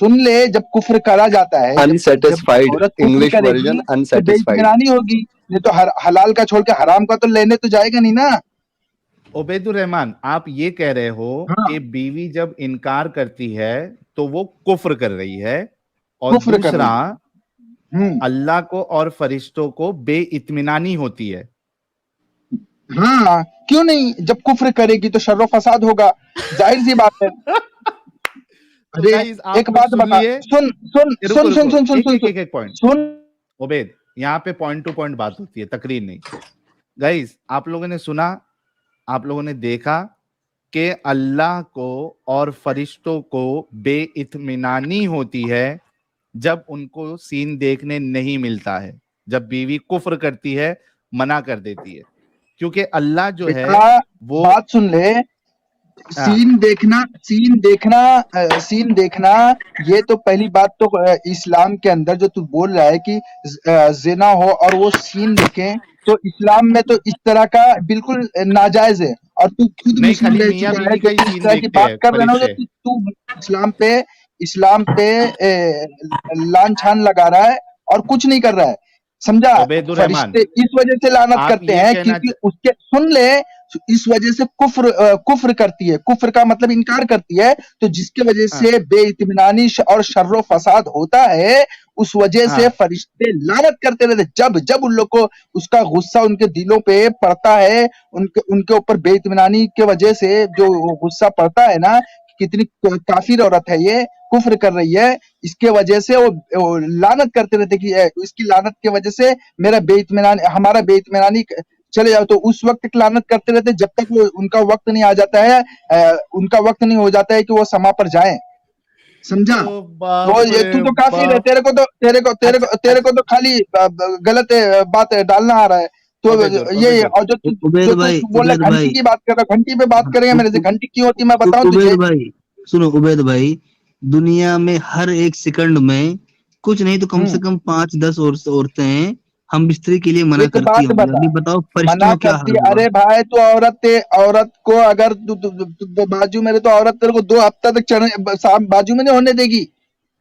सुन ले, जब कुफ्र करा जाता है, जब अनसेटिस्फाइड, औरत कुफ्र इंग्लिश करेगी वर्जन तो अनसेटिस्फाइड। बेइत्मीनानी होगी, नहीं तो हलाल का छोड़ के हराम का तो लेने तो जाएगा नहीं ना। उबैदुर रहमान, आप ये कह रहे हो हाँ, कि बीवी जब इनकार करती है तो वो कुफ्र कर रही है, और कुफ्र कर रही दूसरा है। अल्लाह को और फरिश्तों को बेइत्मीनानी होती है। हाँ, क्यों नहीं, जब कुफ्र करेगी तो शर्रो फसाद होगा, जाहिर सी बात है। तो अरे गाइस आप एक लोग बात सुन बता, लिए, सुन सुन रुको सुन सुन रुको, सुन सुन एक सुन एक एक एक पॉइंट, सुन उबैद, यहाँ पे पॉइंट टू पॉइंट बात होती है, तकरीर नहीं। गाइस आप लोगों ने सुना, आप लोगों ने देखा कि अल्लाह को और फरिश्तों को बेइत्मीनानी होती है जब उनको सीन देखने नहीं मिलता है, जब बीवी कुफ्र करती है, मना कर देती है, क्योंकि अल्लाह जो है बेटा वो बात सुन ले, हाँ, सीन देखना, ये तो पहली बात तो इस्लाम के अंदर जो तू बोल रहा है कि जिना हो और वो सीन देखें, तो इस्लाम में तो इस तरह का बिल्कुल नाजायज है। और तू खुद नहीं मुस्लिम खाली रह मियाँ चुका है, बीवी जो का ही तू इस सीन तरह की देखते बात हैं कर रहे हो, जो फरिश्ते। तू इस्लाम पे लान छान लगा रहा है और कुछ नहीं कर रहा है, समझा। उबैदुर रहमान, फरिश्ते इस वजह से लानत आप करते ये हैं कहना क्योंकि उसके, सुन ले, इस वजह से कुफ्र करती है, कुफ्र का मतलब इनकार करती है, तो जिसके वजह हाँ, से बेइत्मीनानी और शर्रो फसाद होता है, उस वजह से हाँ, फरिश्ते लानत करते रहते। जब जब उन लोग को उसका गुस्सा उनके दिलों पे पड़ता है, उनके उनके ऊपर बेइत्मीनानी के वजह से जो गुस्सा पड़ता है ना, कि कितनी काफिर औरत है ये, कुफ्र कर रही है, इसके वजह से वो लानत करते रहते कि इसकी लानत की वजह से मेरा बेइत्मीनानी, हमारा बेइत्मीनानी चले जाओ, तो उस वक्त तक लानत करते रहते जब तक वो उनका वक्त नहीं आ जाता है, उनका वक्त नहीं हो जाता है कि वो समा पर जाएं, समझा। ओ तो बाप ये रे तू तो काफिर है, बाप। अच्छा तेरे अच्छा, को तो खाली गलत बात डालना आ रहा है। तो ये उबैदुर और जो उबैद भाई, तू बोल रहा घंटी की बात कर रहा, घंटी पे बात करेंगे, मेरे से घंटी क्यों होती है मैं बताऊं उबैद तुझे। भाई सुनो, उबैद भाई, दुनिया में हर एक सेकंड में कुछ नहीं तो कम से कम 5-10 औरतें हैं हम बिस्तरी के लिए मना एक करती बात होंगी। बता, अभी बताओ फरिश्तों मना का क्या करती हाल है, होगा। अरे भाई तू औरत को अगर बाजू में रहे, तो औरत तेरे को 2 हफ्ता तक बाजू में नहीं होने देगी,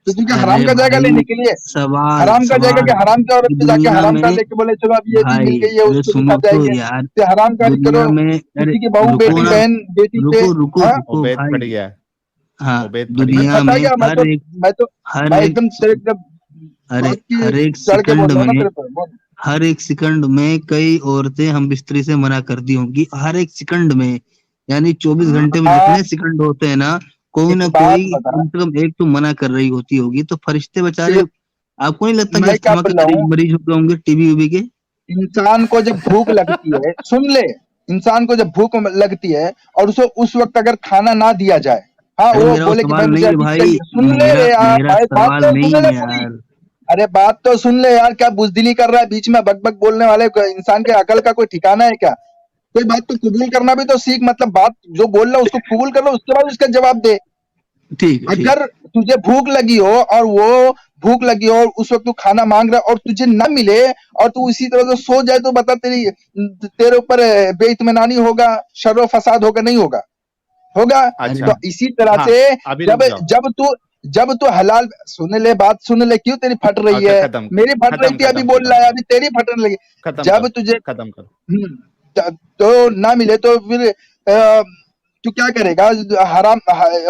तो तू क्या हराम अरे का जाएगा भाई, लेने के लिए, सवाल हराम का जाएगा कि सवाल हराम की औरत कि पे जाके दुनिया हराम का में, लेके बोले चलो अब ये भी भाई मिल गई है अरे उसके भी सुनो साथ तो जाएंगे, यार, तो हराम का करो, दुनिया में, अरे किसी की बहू रुको बेटी ना, बहन बेटी पे। रुको हाँ, रुको उबैद फट भाई। गया, हाँ, उबैद फट मैं गया। दुनिया फटा में गया, हर एक, मैं तो हर भाई एक, एकदम तेरे एकदम अरे बात की हर एक चढ़ के बोल सेकंड रहा हूँ ना में, तेरे पर, बोल। हर एक सेकंड में कई औरतें हम बिस्तरी से मना करती होंगी, हर एक सेकंड में। यानी 24 घंटे में हाँ, जितने सेकंड होते हैं ना, कोई एक ना बात कोई बता, कम से कम एक तो मना कर रही होती होगी। तो फरिश्ते बेचारे, आपको नहीं लगता कि मैं क्या अस्थमा के बोल रहा हूँ, मरीज हो गए होंगे, टीबी उबी के? इंसान को जब भूख लगती है, सुन ले, इंसान को जब भूख लगती है और उसे उस वक्त अगर खाना ना दिया जाए, हाँ अरे वो मेरा वो बोले कि भाई सवाल मुझे नहीं है अभी भाई, चाहिए, सुन ले मेरा यार मेरा भाई, बात सवाल तो नहीं सुन ले है पूरी, यार। अरे बात तो सुन ले यार, क्या बुजदिली कर रहा है बीच में, बक बक बोलने वाले इंसान के अकल का कोई ठिकाना है क्या। कोई बात तो कबूल करना भी तो सीख, मतलब बात जो बोल रहा है उसको कबूल कर लो, उसके बाद उसका जवाब दे। ठीक है, ठीक। अगर तुझे भूख लगी हो और वो भूख लगी हो और उस वक्त तू खाना मांग रहा है और तुझे ना मिले और तू इसी तरह से सो जाए, तो बता तेरे ऊपर बेइत्मीनानी होगा, शर्रो फसाद होगा, नहीं होगा, होगा। अरे तो अच्छा, इसी तरह हाँ, से अभी जब रुक जाओ। जब तू हलाल, सुन ले बात, सुन ले, क्यों तेरी फट रही अच्छा, है, खत्म मेरी फट रही खत्म थी अभी खत्म बोल खत्म रहा है, करो, अभी तेरी फटने लगी। खत्म जब करो, तुझे खत्म करो। तो ना मिले तो फिर तू क्या करेगा, हराम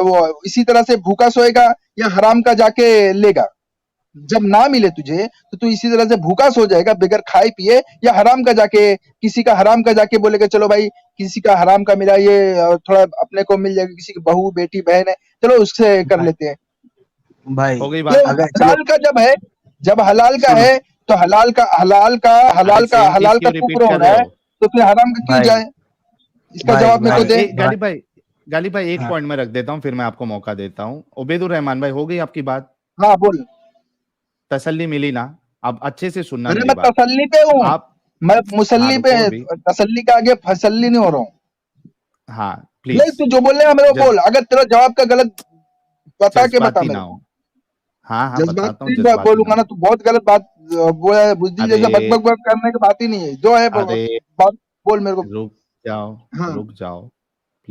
वो इसी तरह से भूखा सोएगा या हराम का जाके लेगा। जब ना मिले तुझे तो तू इसी तरह से भूखा सो जाएगा बगैर खाए पिए, या हराम का जाके, किसी का हराम का जाके बोलेगा चलो भाई किसी का हराम का मिला ये थोड़ा अपने को मिल जाएगा, किसी की बहू बेटी बहन है चलो उससे कर भाई, लेते हैं। भाई हो गई तो बात खत्म। अगर चलो हलाल का जब है, जब हलाल का सुनो, है, तो अरे सेम चीज हलाल का क्यों रिपीट कुफ्र हो कर रहा रहे है, हो? तो फिर हराम का क्यों भाई जाए, इसका भाई जवाब मेरे को भाई दे। भाई, गालिब भाई एक हाँ, पॉइंट में रख देता हूं, फिर मैं आपको मौका देता हूं। उबैदुर रहमान भाई, हो गई आपकी बात? हाँ बोल। तसल्ली मिली ना? अब अच्छे से सुनना अरे मेरी मैं बात। तसल्ली पे हूँ, आप, मैं हाँ मुसल्ली पे, रुको अभी, तसल्ली के आगे फसल्ली नहीं हो रहा हूँ। हाँ ले प्लीज, तू जो बोल रहा है मेरे को जज बोल, अगर तेरा जवाब का गलत बता के बता जज्बाती ना मेरे हो। को। हाँ हाँ जज्बात बताता हूँ, नहीं जज्बाती ना बोलूंगा ना, हो। तू बहुत गलत बात बोला है, बुजदिल अरे जैसा बक बक बक करने की बात ही नहीं है, जो है अरे बात बोल मेरे को। रुक जाओ, हाँ रुक जाओ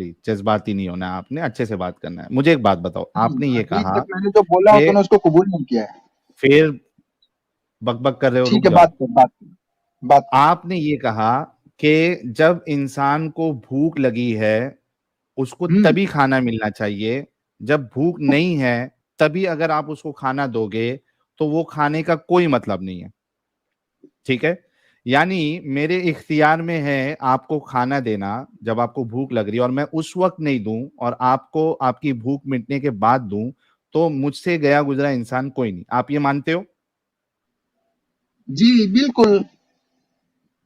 प्लीज जज्बाती नहीं होना है, आपने अच्छे से बात करना है। मुझे एक बात बताओ, आपने ये अभी कहा तक मैंने जो बोला कि तूने उसको कबूल नहीं किया है। फिर बकबक कर रहे हो, रुक ठीक है, जाओ। बात कर। आपने ये कहा कि जब इंसान को भूख लगी है उसको हम्म। तभी खाना मिलना चाहिए, जब भूख नहीं है तभी अगर आप उसको खाना दोगे तो वो खाने का कोई मतलब नहीं है, ठीक है? यानी मेरे इख्तियार में है आपको खाना देना जब आपको भूख लग रही है, और मैं उस वक्त नहीं दूं और आपको आपकी भूख मिटने के बाद दूं, तो मुझसे गया गुजरा इंसान कोई नहीं। आप ये मानते हो? जी बिल्कुल।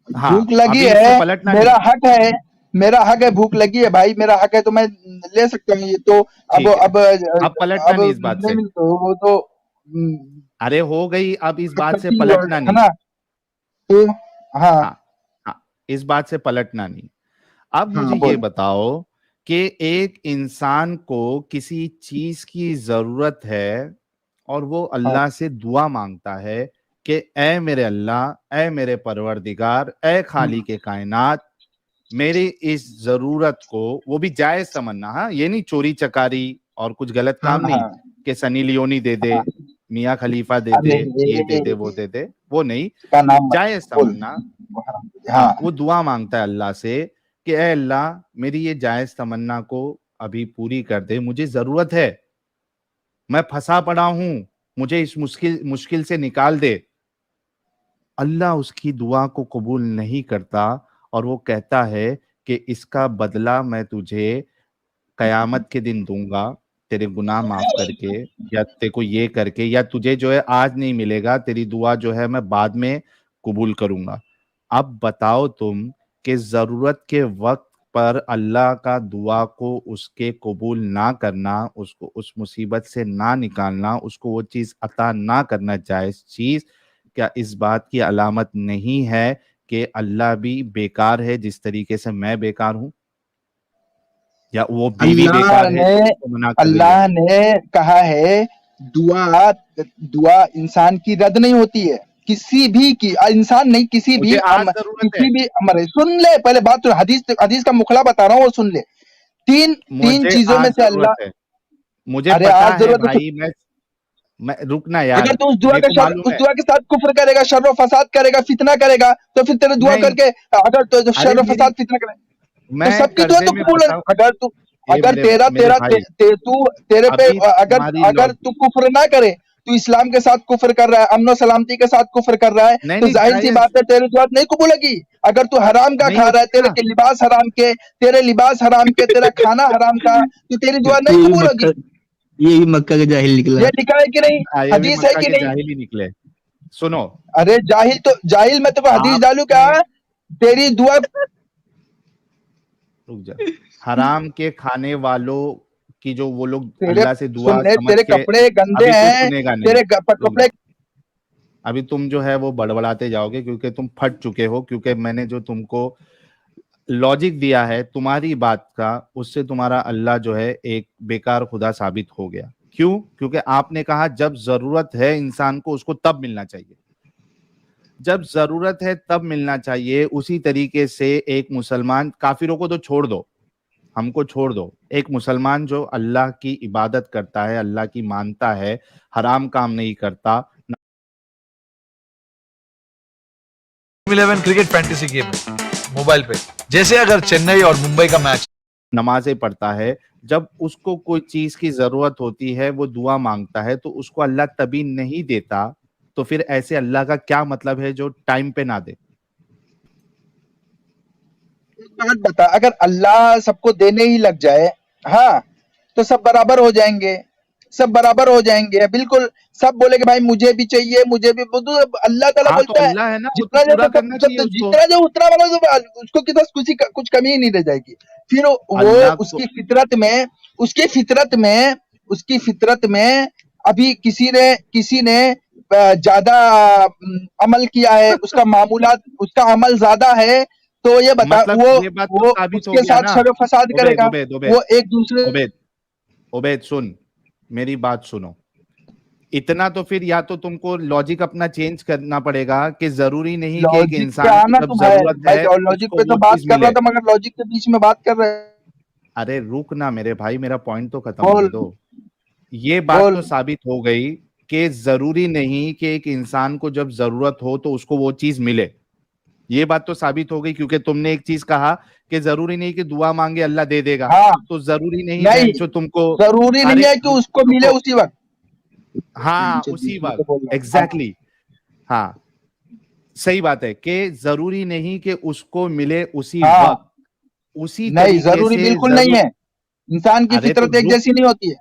हाँ, भूख लगी अभी इससे है, पलटना नहीं। मेरा हक है, मेरा हक है, भूख लगी है भाई, मेरा हक है तो मैं ले सकता हूँ। ये तो अब ठीक है, अब अब पलटना अब नहीं इस बात नहीं से। मिलता वो तो अरे हो गई, अब इस बात से accepting word पलटना है नहीं। ना। तो हाँ। हाँ, हाँ, इस बात से पलटना नहीं। अब मुझे हाँ ये बोल। बताओ कि एक इंसान को किसी चीज की जरूरत है और वो हाँ। अल्लाह से दुआ मांगता है कि ए मेरे अल्लाह, ए मेरे परवरदिगार, ए खाली के कायनात, मेरी इस जरूरत को, वो भी जायज तमन्ना, हाँ, ये नहीं चोरी चकारी और कुछ गलत हाँ। काम नहीं हाँ। कि सनी लियोनी दे दे, हाँ। मियाँ खलीफा दे दे, अरे ये दे दे, वो दे दे, वो नहीं, का नाम मत जायज बोल। तमन्ना। हाँ। हाँ, वो दुआ मांगता है अल्लाह से कि ए अल्लाह, मेरी ये जायज तमन्ना को अभी पूरी कर दे, मुझे जरूरत है, मैं फंसा पड़ा हूं, मुझे इस मुश्किल मुश्किल से निकाल दे। अल्लाह उसकी दुआ को कबूल नहीं करता और वो कहता है कि इसका बदला मैं तुझे कयामत के दिन दूंगा, तेरे गुनाह माफ करके, या तेरे को ये करके, या तुझे जो है आज नहीं मिलेगा, तेरी दुआ जो है मैं बाद में कबूल करूंगा। अब बताओ तुम कि जरूरत के वक्त पर अल्लाह का दुआ को उसके कबूल ना करना, उसको उस मुसीबत से ना निकालना, उसको वो चीज अता ना करना, जायज चीज, क्या इस बात की अलामत नहीं है कि अल्लाह भी बेकार है जिस तरीके से मैं बेकार हूं, या वो बीवी अल्लाह बेकार है ने जो उसको मना कर रही है? अल्लाह ने कहा है, दुआ दुआ इंसान की रद्द नहीं होती है, किसी भी की, इंसान नहीं, किसी भी मुझे आज जरूरत है, किसी भी अमर, सुन ले पहले बात, तो हदीस हदीस का मुखला बता रहा हूँ, वो सुन ले। तीन तीन मुझे चीजों में आज से जरूरत अल्लाह, है, मुझे अरे पता आज है जरूरत है भाई, मैं रुकना अगर यार, तू उस दुआ मेरे के को मालूम उस है। दुआ के साथ कुफ्र करेगा, शर्र फसाद करेगा, फितना करेगा, तो फिर तेरे दुआ नहीं, करके अगर तो अरे शर्र मेरी, फसाद फितना करे तो मैं सबकी दुआ कर्जे तो में कबूल है। फंसा, अगर तू ये अगर मेरे तेरा मेरे तेरा ते, भाई, ते, तू तेरे पे अभी अगर तुम्हारी अगर लॉजिक, तू कुफ्र ना करे, तू इस्लाम के साथ कुफ्र कर रहा है, अमन सलामती के साथ कुफ्र कर रहा है, नहीं तो नहीं जाहिर सी जायज बात है तेरी दुआ नहीं कबूलेगी। अगर तू हराम का नहीं खा रहा है, होती तेरे ना। के लिबास हराम के, तेरे लिबास हराम के, तेरा खाना हराम का, तो तेरी दुआ नहीं ये भी कबूल होगी। मक्का ये भी मक्का के जाहिल निकला। ये लिखा है कि नहीं, ये भी हदीस है मक्का कि के नहीं? जाहिल ही निकले। सुनो, अरे जाहिल तो जाहिल, मैं तेरे को हदीस डालू क्या? आपने, तेरी दुआ रुक जा, हराम के खाने वालों की जो वो लोग तेरे, अल्लाह से दुआ सुन ले, समझ तेरे के, कपड़े गंदे अभी तू हैं, सुनेगा नहीं, तेरे रुक कपड़े। जा, अभी तुम जो है वो बड़बड़ाते जाओगे क्योंकि तुम फट चुके हो, क्योंकि मैंने जो तुमको लॉजिक दिया है तुम्हारी बात का, उससे तुम्हारा अल्लाह जो है एक बेकार खुदा साबित हो गया। क्यों? क्योंकि आपने कहा जब जरूरत है इंसान को उसको तब मिलना चाहिए, जब जरूरत है तब मिलना चाहिए। उसी तरीके से एक मुसलमान, काफिरों को तो छोड़ दो, हमको छोड़ दो, एक मुसलमान जो अल्लाह की इबादत करता है, अल्लाह की मानता है, हराम काम नहीं करता, 11 क्रिकेट फैंटेसी गेम है मोबाइल पे। जैसे अगर चेन्नई और मुंबई का मैच, नमाजें पढ़ता है, जब उसको कोई चीज की जरूरत होती है वो दुआ मांगता है तो उसको अल्लाह तभी नहीं देता, तो फिर ऐसे अल्लाह का क्या मतलब है जो टाइम पे ना दे? एक बात बता, अगर अल्लाह सबको देने ही लग जाए, हाँ, तो सब बराबर हो जाएंगे, सब बराबर हो जाएंगे बिल्कुल। सब बोले कि भाई मुझे भी चाहिए, मुझे भी, तो अल्लाह ताला हाँ, तो बोलता है अल्लाह है ना, वो तो जितना जो पूरा सब करना सब चाहिए तो उसको। जितना जो उतना वाला उसको कितना कुछ कमी ही नहीं रह जाएगी। फिर वो अल्लाह को, उसकी फितरत में उसकी फितरत में अभी किसी ने ज्यादा अमल किया है, उसका मामूलात, उसका अमल ज्यादा है, तो ये बता मतलब वो ये बात तो वो साबित हो उसके गया साथ ना। शर फसाद उबैद करेगा, उबैद उबैद वो एक दूसरे। उबैद उबैद सुन, मेरी बात सुनो। इतना तो फिर या तो तुमको लॉजिक अपना चेंज करना पड़ेगा कि जरूरी नहीं कि एक लॉजिक पे इंसान को आना जब तुम है जरूरत भाई, है लॉजिक उसको पे तो वो बात चीज कर रहा मिले। था, मगर लॉजिक के बीच में बात कर रहे हैं। अरे रुक ना मेरे भाई, मेरा पॉइंट तो खत्म बोल होने दो। ये बात बोल तो साबित हो गई कि जरूरी नहीं कि एक इंसान को जब जरूरत हो तो उसको वो चीज मिले। ये बात तो साबित हो गई, क्योंकि तुमने एक चीज कहा कि जरूरी नहीं कि दुआ मांगे अल्लाह दे देगा। हाँ तो जरूरी नहीं नहीं, बहनचो तुमको। जरूरी नहीं अरे है कि उसको मिले रुको, उसी वक्त। हाँ बीच उसी में तो वक्त, बोल रहा हूँ। हाँ एग्जैक्टली हाँ, सही बात है कि जरूरी नहीं कि उसको मिले उसी हाँ, वक्त, उसी नहीं तरीके जरूरी से बिल्कुल नहीं जरूर। है। इंसान की अरे तो फितरत एक जैसी नहीं होती है।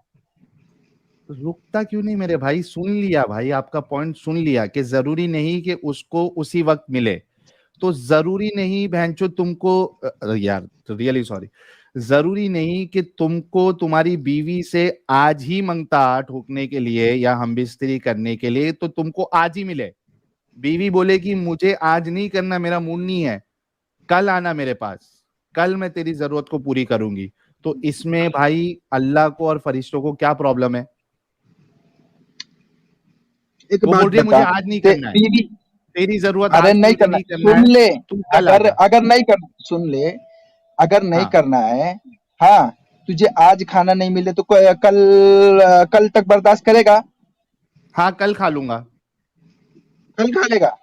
रुकता क्यों नहीं मेरे भाई? सुन लिया भाई, आपका पॉइंट सुन लिया कि जरूरी नहीं कि उसको उसी वक्त मिले। तो जरूरी नहीं बहनचो तुमको, यार रियली सॉरी, जरूरी नहीं कि तुमको तुम्हारी बीवी से आज ही मंगता ठोकने के लिए या हमबिस्तरी करने के लिए तो तुमको आज ही मिले। बीवी बोले कि मुझे आज नहीं करना, मेरा मूड नहीं है, कल आना मेरे पास, कल मैं तेरी जरूरत को पूरी करूंगी। तो इसमें भाई अल्लाह को और फरिश्तों को क्या प्रॉब्लम है? एक वो बात बोल रही है मुझे बता, आज नहीं करना है, बीवी, तेरी जरूरत अरे आज नहीं पूरी करना, नहीं करना सुन है, ले, तू कल आ अगर जा। अगर नहीं कर, सुन ले, अगर नहीं हाँ करना है, हाँ, तुझे आज खाना नहीं मिले तो कल, कल तक बर्दाश्त करेगा? हाँ कल खा लूंगा, कल खा लेगा?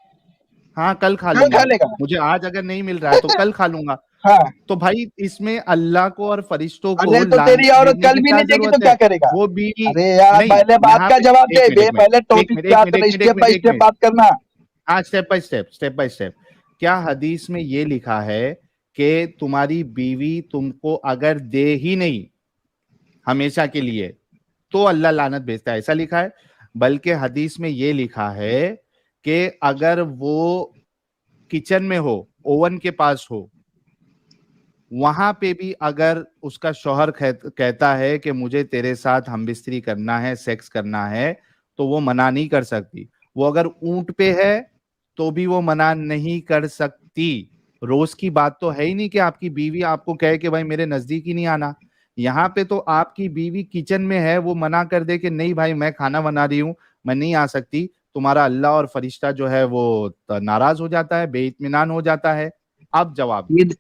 हाँ कल खा कल खा लूंगा। लेगा? मुझे आज अगर नहीं मिल रहा है तो कल खा लूंगा। हाँ, तो भाई इसमें अल्लाह को और फरिश्तों को अरे तो तेरी लानत औरत भेजने कल की भी क्या नहीं देगी तो जरूरत क्या है? करेगा? वो बीवी, अरे यार, नहीं, पहले बात यहाँ का पे जवाब एक दे मिनट बे, एक मिनट पहले एक टॉपिक मिनट पे एक आते मिनट रहे, एक मिनट एक स्टेप मिनट बाय एक स्टेप मिनट बात करना। हाँ स्टेप बाय स्टेप। क्या हदीस में ये लिखा है कि तुम्हारी बीवी तुमको अगर दे ही नहीं हमेशा के लिए तो अल्लाह लानत भेजता है, ऐसा लिखा है? बल्कि हदीस में ये लिखा है कि अगर वो किचन में हो, ओवन के पास हो, वहां पे भी अगर उसका शौहर कहता है कि मुझे तेरे साथ हमबिस्तरी करना है, सेक्स करना है, तो वो मना नहीं कर सकती। वो अगर ऊंट पे है तो भी वो मना नहीं कर सकती। रोज की बात तो है ही नहीं कि आपकी बीवी आपको कहे कि भाई मेरे नजदीक ही नहीं आना। यहाँ पे तो आपकी बीवी किचन में है, वो मना कर दे कि नहीं भाई मैं खाना बना रही हूँ, मैं नहीं आ सकती, तुम्हारा अल्लाह और फरिश्ता जो है वो नाराज हो जाता है, बेइत्मीनान हो जाता है। अब जवाब दो। ये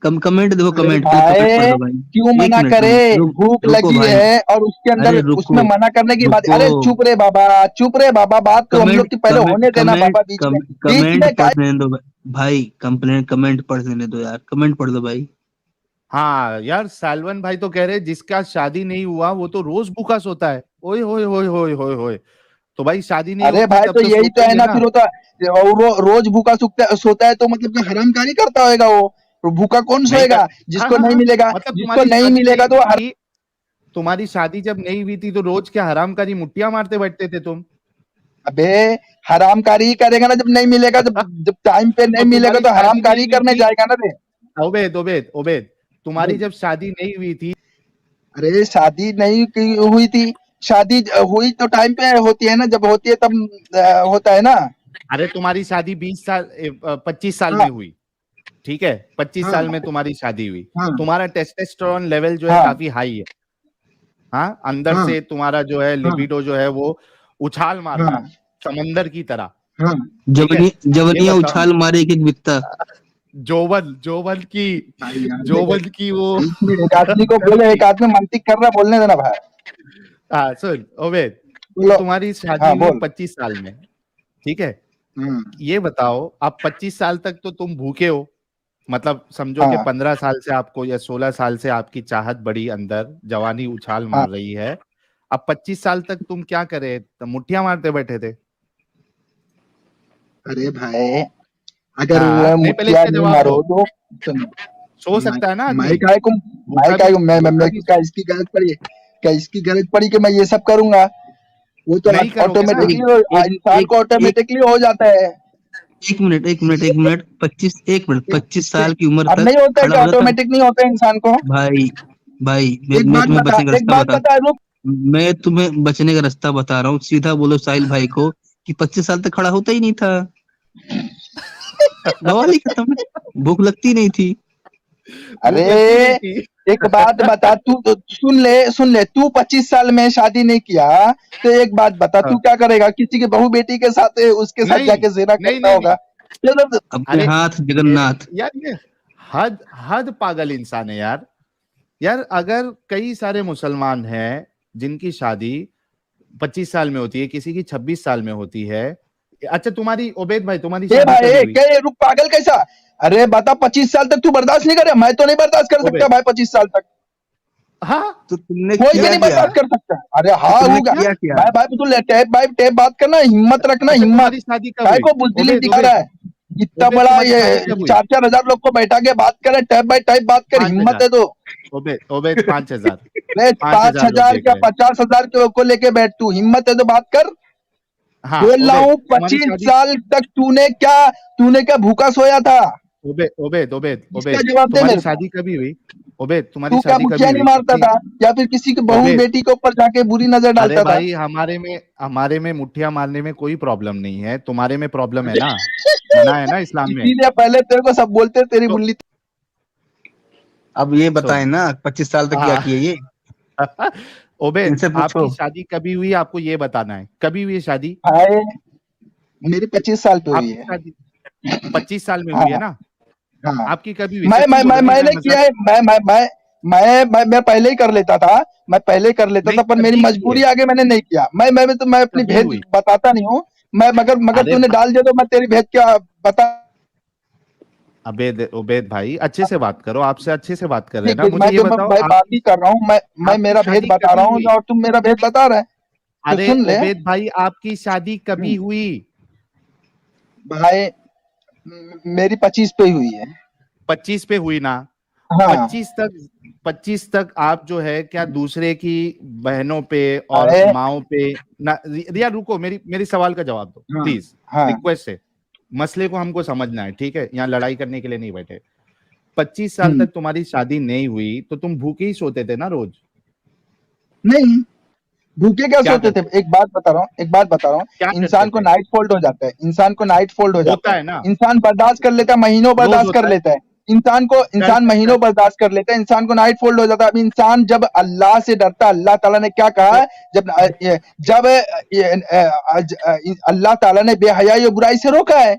कमेंट देखो, अरे कमेंट पढ़ भाई, दो भाई। क्यों एक मना मिनट करे? भूख रुको लगी भाई। है और उसके अंदर अरे उसमें रुको मना करने की बात? रुको, अरे चुप रे बाबा, चुप रे बाबा, बात तो हम लोग कमेंट की पहले कमेंट होने देना कमेंट बाबा, बीच में, बीच कमेंट में का। पढ़ने दो भाई। कंप्लेंट कमेंट पढ़ने दो यार, कमेंट पढ़ दो भाई। हाँ यार, सालवन भाई तो कह रहे जिसका शादी नहीं हुआ वो तो रोज भूखा सोता है। ओए होए होए होए होए होए। तो भाई शादी नहीं अरे होती भाई, तब तो तो यही सोता तो ही है है ना, ना। फिर होता रोज भूखा सोता है तो मतलब कि हरामकारी करता होगा वो। तो भूखा कौन नहीं कर, सोएगा? हाँ जिसको हाँ नहीं हाँ, मिलेगा, मतलब जिसको तुम्हारी नहीं शादी मिलेगा नहीं तो हुई वो हर। थी, तुम्हारी शादी जब नहीं हुई थी तो रोज क्या हरामकारी मुट्ठियां मारते बैठते थे तुम? अबे, हरामकारी ही करेगा ना जब नहीं मिलेगा, जब जब टाइम पे तो नहीं मिलेगा तुम्हारी तो शादी हरामकारी नहीं ही हुई करने थी, जाएगा ना रे। ओबेद ओबेद ओबेद, तुम्हारी बोल। जब शादी नहीं हुई थी, अरे शादी नहीं हुई थी, शादी हुई तो टाइम पे होती है ना, जब होती है तब होता है ना। अरे तुम्हारी शादी 20 साल 25 साल हाँ में हुई, ठीक है, 25 साल में हाँ तुम्हारी शादी हुई। हाँ तुम्हारा टेस्टोस्टेरोन लेवल जो है हाँ काफी हाई है। हाँ, अंदर हाँ से तुम्हारा जो है हाँ लिबिडो जो है वो उछाल मार रहा हाँ है समंदर की तरह। हाँ। ठीक है, ये जवनिया बताओ, उछाल मारे एक एक बिकता। जोवन जोवन की, भाई यार देखो, जोवन की वो बीच में एक आदमी को अंदर बोले, की। एक आदमी मंतिक कर रहा, बोलने देना भाई। हाँ सुन ओबेद, तो बोलो। तुम्हारी शादी हाँ हुई बोल। 25 साल में, ठीक है। हम्म, ये बताओ अब 25 साल तक तो तुम भूखे हो, मतलब समझो कि हाँ 15 साल से आपको या 16 साल से आपकी चाहत बढ़ी, अंदर जवानी उछाल हाँ। मार रही है। अब 25 साल तक तुम क्या करे? तो मुट्ठियां मारते बैठे थे। अरे भाई, अगर हाँ नहीं, पहले मुठिया इसका नहीं जवाब मारो दो। तो सुन। सो मैं सकता है ना मैं आदमी, काहे को मैं भूखा काहे भी, को मैं भूखा मेरे भी को क्या इसकी गरज पड़ी है? क्या इसकी गरज पड़ी कि मैं ये सब करूंगा? वो तो नहीं करोगे ना। भाई ऑटोमेटिकली, एक इंसान एक को एक ऑटोमेटिकली हो जाता है। एक मिनट 25 साल की उम्र अब तक नहीं होता है खड़ा कि हो जाता। ऑटोमेटिक नहीं होता है इंसान को? भाई भाई एक मैं बात तुम्हें बता, बचने का एक रास्ता बात बता, रुक। मैं तुम्हें बचने का रास्ता बता रहा हूँ। सीधा बोलो साहिल भाई को कि 25 साल तक खड़ा होता ही नहीं था। बवाल ही खत्म। भूख लगती नहीं थी। भूख लगती नहीं अरे थी। एक बात बता, तू तो सुन ले, तू 25 साल में शादी नहीं किया तो एक बात बता, तू हाँ, क्या करेगा? किसी की बहू बेटी के साथ, उसके साथ नहीं जाके ज़िना नहीं करता नहीं होगा? नहीं, अपने अरे हाथ मेरे जगन्नाथ। यार, ये हद हद पागल इंसान है यार। यार अगर कई सारे मुसलमान हैं जिनकी शादी 25 साल में होती है, किसी की 26 साल में होती है। अच्छा तुम्हारी ओबेद भाई तुम्हारी ए शादी भाई कब हुई? क्या ये रुक पागल कैसा? अरे बता 25 साल तक तू बर्दाश्त नहीं करे? मैं तो नहीं बर्दाश्त कर ओबे सकता भाई 25 साल तक। हाँ तो तुमने कोई भी किया नहीं क्या? बर्दाश्त कर सकता। अरे हाँ तुमने होगा किया क्या? भाई। भाई तू टेप बात करना, हिम्मत रखना, अच्छा हिम्मत। तुम्हारी शादी कब काय हुई? को बुजदिली ओबेद दिखा ओबेद रहा है? इतना ओबेद बड़ा तुम्हारी ये शादी कब हुई? 4,000 लोग को बैठा के बात करे, टैप बाय टैप बात कर, हिम्मत 5,000 है तो। ओबेद ओबेद 5,000 अरे 5,000 लोग 5,000 देख क्या रहे हैं। 50,000 को लेके बैठ, तू हिम्मत है तो बात कर। हाँ बोल रहा ओबेद हूँ तुम्हारी 25 शादी साल तक तूने क्या भूखा सोया था? ओबेद ओबेद ओबेद इसका ओबेद जवाब दे तुम्हारी मेरे को। शादी कभी हुई? ओबेद तुम्हारी तू क्या शादी मुखिया कभी नहीं हुई मारता अपनी? था, या फिर किसी की बहू ओबेद बेटी के ऊपर जाके बुरी नजर अरे डालता था? भाई हमारे में मुठ्ठियां मारने में कोई प्रॉब्लम नहीं है, तुम्हारे में प्रॉब्लम है ना। मना है ना इस्लाम में। इसीलिए पहले तेरे को सब बोलते तेरी तो मुल्ली। अब ये सुन बताएं ना 25 साल तक क्या हाँ किए ये? ओबेद इनसे आपकी पूछो। शादी कभी हुई आपको ये बताना है, कभी हुई है शादी? भाई मेरी 25 साल पे हुई आपकी है। शादी 25 साल में हुई है हाँ ना? हाँ। आपकी कभी हुई? सच्ची बोलो, नहीं मैं मैंने मजाक। किया है। मैं पहले ही कर लेता था। मैं पहले ही कर लेता नहीं था, पर मेरी कभी की है, मजबूरी आगे मैंने नहीं किया। मैं अपनी कभी भेद हुई? बताता नहीं हूँ। मैं मगर मगर अरे तूने डाल दिया तो मैं तेरी भेद क्या बता। अबेद ओबेद भाई अच्छे से बात करो, आपसे अच्छे से बात कर रहे हैं ठीक ना। है, मुझे ये मैं बताओ भाई बात ही आपकी कर रहा हूँ। मैं आपकी मेरा भेद शादी बता रहा कभी हूँ हुई? और तुम मेरा भेद बता रहे हैं। तो अरे सुन ले। ओबेद भाई आपकी शादी कभी हुई? भाई मेरी 25 पे ही हुई है। 25 पे हुई ना? हाँ। 25 तक आप जो है क्या दूसरे की बहनों पे और अरे माओ पे ना। रिया रुको, मेरी मेरी सवाल का जवाब दो हाँ प्लीज, हाँ रिक्वेस्ट है। मसले को हमको समझना है, ठीक है? यहाँ लड़ाई करने के लिए नहीं बैठे। 25 साल तक तुम्हारी शादी नहीं हुई तो तुम भूखे ही सोते थे ना रोज? नहीं, भूखे क्या क्या सोते थे? करते थे? एक बात बता रहा हूँ। क्या करते इंसान को थे? नाइट फोल्ड हो जाता है। इंसान को नाइट फोल्ड हो जाता होता है। है ना, इंसान बर्दाश्त कर लेता है, महीनों रोज बर्दाश्त कर होता है। लेता है। कर इंसान सकता महीनों है। बर्दाश्त कर लेता है, इंसान को नाइट फोल्ड हो जाता है। अब इंसान जब अल्लाह से डरता है, अल्लाह ताला ने क्या कहा तो, है? जब अल्लाह ताला ने बेहयाई और बुराई से रोका है।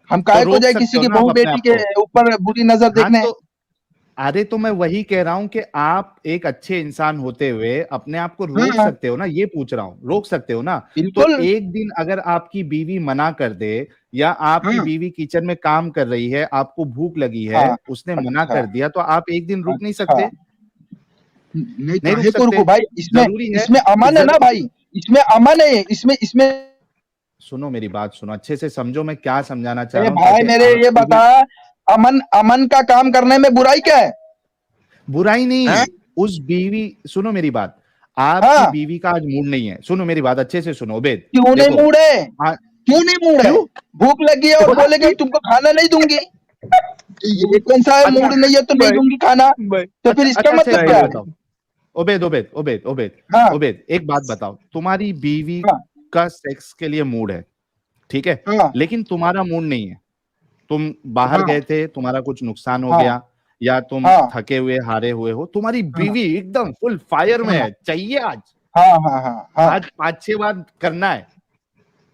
हम तो काहे को रोक जाए सकते किसी हो की ना आप बहू अपने बेटी आप के को। ऊपर बुरी नजर हाँ देखने? तो अरे तो मैं वही कह रहा हूं कि आप एक अच्छे इंसान होते हुए अपने आप को रोक हाँ सकते हो ना, ये पूछ रहा हूं, रोक सकते हो ना? तो बिल्कुल। एक दिन अगर आपकी बीवी मना कर दे या आपकी हाँ बीवी किचन में काम कर रही है, आपको भूख लगी है, हाँ। उसने मना अच्छा कर दिया तो आप एक दिन रुक नहीं अच्छा। सकते? नहीं, नहीं रुक काहे को सकते। रुकू भाई? इसमें जरूरी है इसमें कि अमन है ना भाई। इसमें अमन है। इसमें सुनो मेरी बात, सुनो अच्छे से समझो मैं क्या समझाना चाह अरे रहा हूं भाई ताकि मेरे ये आपकी बता, भी अमन अमन का काम करने में बुराई क्या है? बुराई हैं? नहीं। उस बीवी, सुनो मेरी बात, आपकी हाँ, बीवी का आज मूड नहीं है। सुनो मेरी बात अच्छे से सुनो ओबेद। क्यों नहीं देखो मूड है? आ, क्यों नहीं मूड है? क्यों? भूख लगी है और बोलेगी तुमको खाना नहीं दूंगी? ये कौन सा है? अच्छा मूड नहीं है तो नहीं भाई दूंगी खाना? भाई तो अच्छा फिर इसका अच्छा अच्छा, एक मतलब बात क्या भाई है? बताओ ओबेद ओबेद ओबेद ओबेद हाँ ओबेद, एक बात बताओ। तुम्हारी बीवी हाँ का सेक्स के लिए मूड है, ठीक है, हाँ लेकिन तुम्हारा मूड नहीं है। तुम बाहर हाँ गए थे, तुम्हारा कुछ नुकसान हो हाँ गया, या तुम हाँ थके हुए हारे हुए हो, तुम्हारी हाँ बीवी एकदम फुल फायर में हाँ है, चाहिए आज हाँ हाँ हाँ हाँ आज 5-6 बार करना है,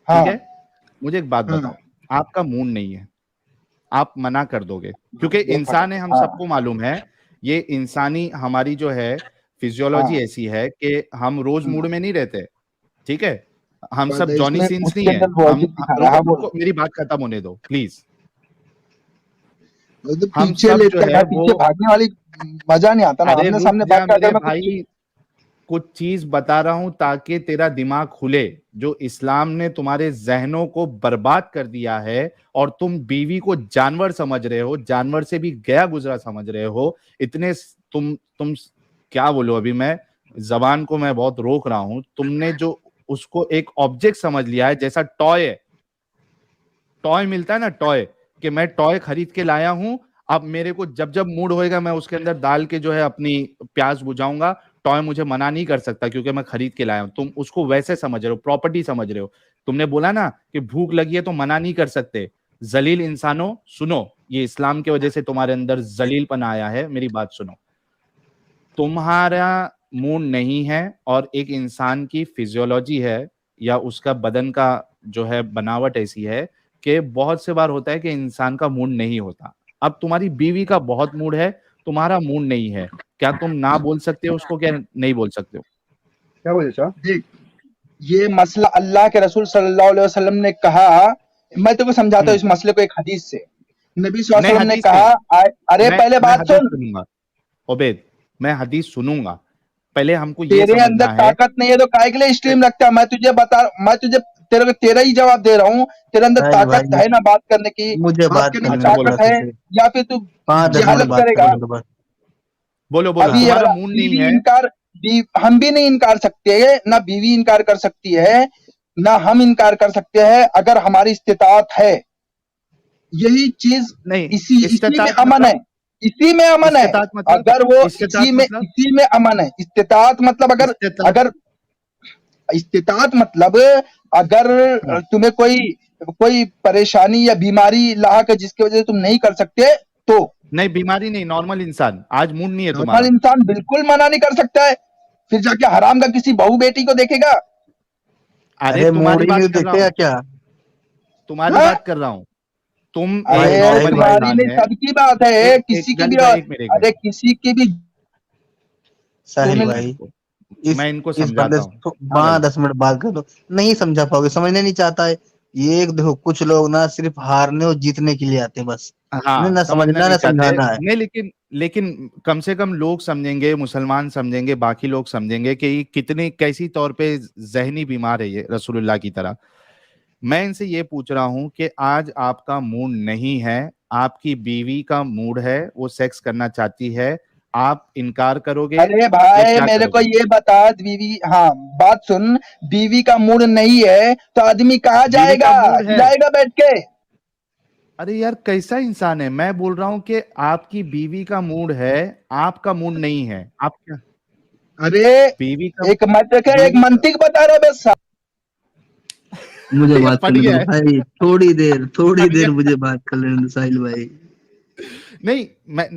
हाँ ठीक है? मुझे एक बात हाँ। बताओ, आपका मूड नहीं है, आप मना कर दोगे? क्योंकि ये इंसान है, फटा हम हाँ सबको मालूम है। ये इंसानी हमारी जो है फिजियोलॉजी हाँ ऐसी है कि हम रोज मूड हाँ। में नहीं रहते, ठीक है? हम सब बस जॉनी इसमें सीन्स नहीं उसके है। अंदर लॉजिक दिखा रहा है। रुको हाँ बोल। रुको, मेरी बात खत्म होने दो प्लीज। वो तो हम पीछे सब जो लेटकर है था, वो, पीछे भागने वाली मजा नहीं आता ना। अरे आमने रुक सामने बात जा करते मेरे मैं कुछ। भाई, कुछ चीज बता रहा हूं ताकि तेरा दिमाग खुले। जो इस्लाम ने तुम्हारे जहनों को बर्बाद कर दिया है और तुम बीवी को जानवर समझ रहे हो, जानवर से भी गया गुजरा समझ रहे हो। इतने तुम क्या बोलो, अभी मैं जबान को मैं बहुत रोक रहा हूं। तुमने जो उसको एक ऑब्जेक्ट समझ लिया है, जैसा टॉय है, टॉय मिलता है ना, टॉय, कि मैं टॉय खरीद के लाया हूं, अब मेरे को जब जब मूड होएगा मैं उसके अंदर डाल के जो है अपनी प्यास बुझाऊंगा। टॉय मुझे मना नहीं कर सकता क्योंकि मैं खरीद के लाया हूं। तुम उसको वैसे समझ रहे हो, प्रॉपर्टी समझ रहे हो। तुमने बोला ना कि भूख लगी है तो मना नहीं कर सकते। जलील इंसानों सुनो, ये इस्लाम की वजह से तुम्हारे अंदर जलीलपन आया है, मेरी बात सुनो। तुम्हारा मूड नहीं है और एक इंसान की फिजियोलॉजी है या उसका बदन का जो है बनावट ऐसी है कि बहुत से बार होता है कि इंसान का मूड नहीं होता। अब तुम्हारी बीवी का बहुत मूड है, तुम्हारा मूड नहीं है, क्या तुम ना बोल सकते हो उसको, क्या नहीं बोल सकते हो? क्या बोले शाह? देख, ये मसला अल्लाह के रसूल सल्लल्लाहु अलैहि वसल्लम ने कहा, मैं तेको समझाता हूँ इस मसले को एक हदीस से। नबी सल्लल्लाहु नहीं, अलैहि वसल्लम ने हदीस कहा, अरे मैं पहले मैं बात हदीस सुन, सुनूंगा उबैद, मैं हदीस सुनूंगा। पहले हमको ये तेरे अंदर समझना है। ताकत नहीं है तो काहे के लिए स्ट्रीम रखता है? मैं तुझे तेरा ही जवाब दे रहा हूँ। तेरे अंदर साहिल ताकत भाई है ना बात करने की, मुझे बात बात करने की करने अच्छा, दो बोलो ताकत थोड़ा है, सा, या फिर तू 5-10 मिनट जहालत बात करेगा? करने दो बस। बोलो बोलो, अभी ये तुम्हारा बता, मूड नहीं बीवी है। इनकार, हम भी नहीं इनकार सकते, ना बीवी इनकार कर सकती है, ना हम इनकार कर सकते हैं, अगर हमारी इस्तिताअत है। यही चीज नहीं, इसी में इस्तिताअत अमन है, मतलब, इसी में अमन है। इस्तिताअत मतलब, अगर वो इस्तिताअत मतलब, इसी में अमन है। इस्तिताअत मतलब अगर इस्तिताअत। अगर इस्तिताअत मतलब अगर हाँ, तुम्हें कोई कोई परेशानी या बीमारी लाक है जिसकी वजह से तुम नहीं कर सकते, तो नहीं बीमारी नहीं, नॉर्मल इंसान, आज मूड नहीं है नॉर्मल तुम्हारा। इंसान बिल्कुल मना नहीं कर सकता है। फिर जाके हराम का किसी बहू बेटी को देखेगा? अरे अरे मूड तुम्हारी ही बात नहीं कर रहा देखेगा हूँ, क्या? तुम्हारी हाँ? बात कर रहा हूँ। तुम एक अरे साहिल नॉर्मल भाई तुम्हारी इंसान नहीं, है। सबकी बात है, एक एक किसी की भी। गालिब भाई, एक मिनट, एक अरे मिनट, किसी की भी साहिल सुन। एक मिनट भाई रुको। इस मैं इनको इस बंदे समझाता हूँ। से हाँ भाई, 5-10 मिनट बात कर लो, नहीं समझा पाओगे, समझने नहीं चाहता है। ये देखो कुछ लोग ना सिर्फ हारने और जीतने के लिए आते हैं बस, उन्हें हाँ ना समझना समझना नहीं ना चाहते। समझाना है। नहीं, लेकिन लेकिन कम से कम लोग समझेंगे, मुसलमान समझेंगे, बाकी लोग समझेंगे कि ये कितनी कैसी तौर पे जहनी बीमार है ये रसूलुल्लाह की तरह। मैं इनसे ये पूछ रहा हूं कि आज आपका मूड नहीं है, आपकी बीवी का मूड है, वो सेक्स करना चाहती है, आप इनकार करोगे अरे या भाई क्या मेरे को करोगे? ये बता, बीवी, हाँ बात सुन, बीवी का मूड नहीं है तो आदमी कहाँ बीवी जाएगा? का मूड है। जाएगा बैठ के? अरे यार कैसा इंसान है? मैं बोल रहा हूं कि आपकी बीवी का मूड है, आपका मूड नहीं है, आप क्या? अरे बीवी का एक मत के एक बीवी का मंतिक बता रहा बस। मुझे ये बात फट करने दो गया है, भाई, थोड़ी फट देर गया। मुझे बात कर लेने दो साहिल भाई। नहीं, मैं